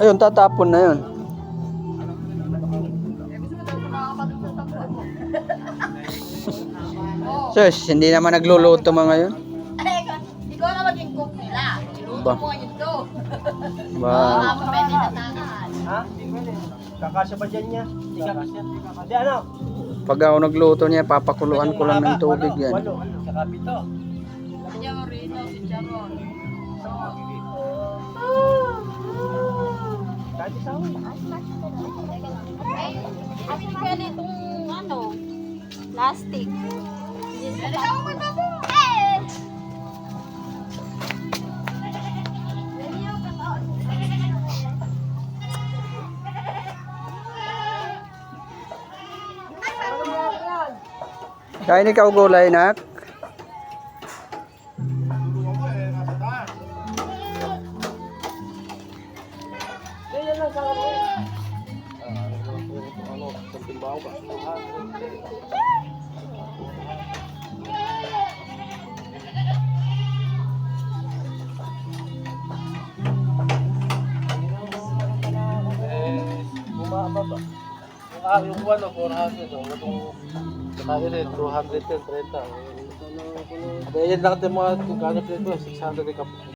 Ayun, tatapon na yun. Sus, hindi naman nagluluto mga yun. Ikaw na maging cook nila. Iluto Ba. mo ngayon to. Ba. Ako pwede natangan. Ha? Hindi pwede. Kakasya ba dyan niya? Hindi kakasya. Hindi ano? Pag ako nagluto niya, papakuluan ko lang ng tubig yan. Walo. Saka pito. Kanya rito si Charon. Kahit isawa. Kasi pwede itong ano, plastic. Pwede ka mo ito mo. Kain ikaw gulay, nak. Bumababa. Yung ano, 400. Itong kakainin, 210, 30. Yan lang ito mga kung kano plate ko, 600 ka